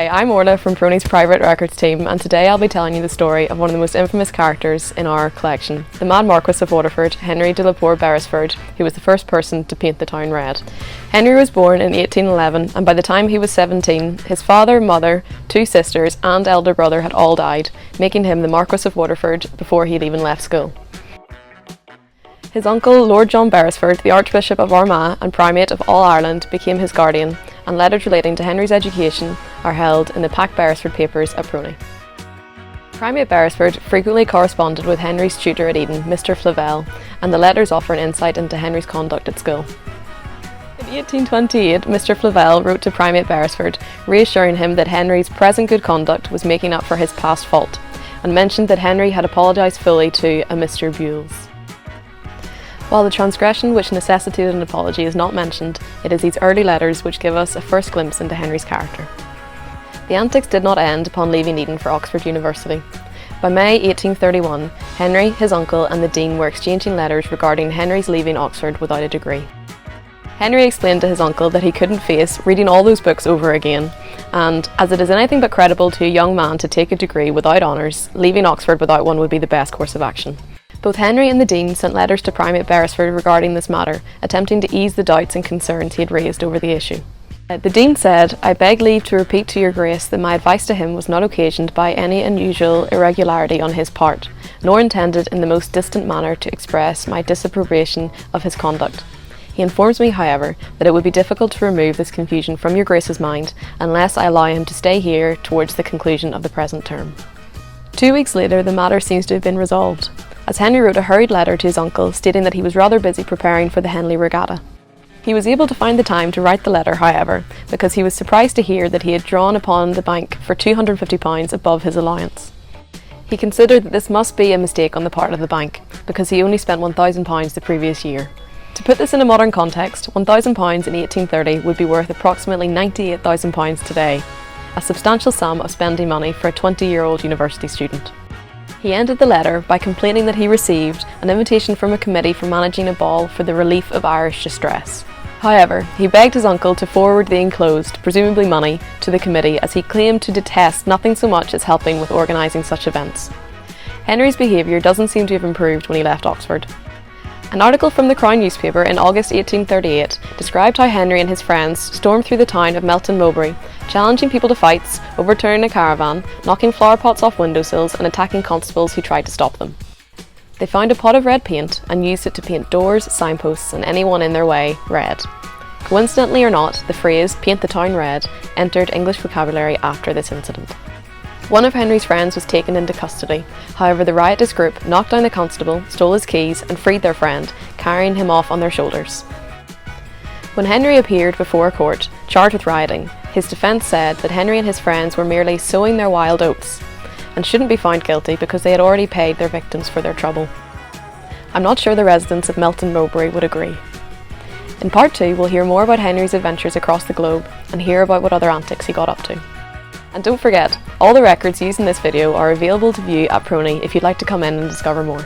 Hi, I'm Orla from Prony's Private Records team, and today I'll be telling you the story of one of the most infamous characters in our collection, the Mad Marquess of Waterford, Henry de la Poer Beresford, who was the first person to paint the town red. Henry was born in 1811, and by the time he was 17, his father, mother, two sisters and elder brother had all died, making him the Marquess of Waterford before he had even left school. His uncle, Lord John Beresford, the Archbishop of Armagh and Primate of all Ireland, became his guardian, and letters relating to Henry's education are held in the Poer Beresford papers at Prony. Primate Beresford frequently corresponded with Henry's tutor at Eton, Mr. Flavel, and the letters offer an insight into Henry's conduct at school. In 1828, Mr. Flavel wrote to Primate Beresford, reassuring him that Henry's present good conduct was making up for his past fault, and mentioned that Henry had apologised fully to a Mr. Bewles. While the transgression which necessitated an apology is not mentioned, it is these early letters which give us a first glimpse into Henry's character. The antics did not end upon leaving Eton for Oxford University. By May 1831, Henry, his uncle and the Dean were exchanging letters regarding Henry's leaving Oxford without a degree. Henry explained to his uncle that he couldn't face reading all those books over again, and as it is anything but credible to a young man to take a degree without honours, leaving Oxford without one would be the best course of action. Both Henry and the Dean sent letters to Primate Beresford regarding this matter, attempting to ease the doubts and concerns he had raised over the issue. The Dean said, "I beg leave to repeat to your Grace that my advice to him was not occasioned by any unusual irregularity on his part, nor intended in the most distant manner to express my disapprobation of his conduct. He informs me, however, that it would be difficult to remove this confusion from your Grace's mind unless I allow him to stay here towards the conclusion of the present term." 2 weeks later, the matter seems to have been resolved, as Henry wrote a hurried letter to his uncle stating that he was rather busy preparing for the Henley Regatta. He was able to find the time to write the letter, however, because he was surprised to hear that he had drawn upon the bank for £250 above his allowance. He considered that this must be a mistake on the part of the bank, because he only spent £1,000 the previous year. To put this in a modern context, £1,000 in 1830 would be worth approximately £98,000 today, a substantial sum of spending money for a 20-year-old university student. He ended the letter by complaining that he received an invitation from a committee for managing a ball for the relief of Irish distress. However, he begged his uncle to forward the enclosed, presumably money, to the committee, as he claimed to detest nothing so much as helping with organising such events. Henry's behaviour doesn't seem to have improved when he left Oxford. An article from the Crown newspaper in August 1838 described how Henry and his friends stormed through the town of Melton Mowbray, challenging people to fights, overturning a caravan, knocking flower pots off windowsills and attacking constables who tried to stop them. They found a pot of red paint and used it to paint doors, signposts and anyone in their way red. Coincidentally or not, the phrase "paint the town red" entered English vocabulary after this incident. One of Henry's friends was taken into custody. However, the riotous group knocked down the constable, stole his keys and freed their friend, carrying him off on their shoulders. When Henry appeared before a court, charged with rioting, his defence said that Henry and his friends were merely sowing their wild oats and shouldn't be found guilty because they had already paid their victims for their trouble. I'm not sure the residents of Melton Mowbray would agree. In part 2, we'll hear more about Henry's adventures across the globe and hear about what other antics he got up to. And don't forget, all the records used in this video are available to view at Prony if you'd like to come in and discover more.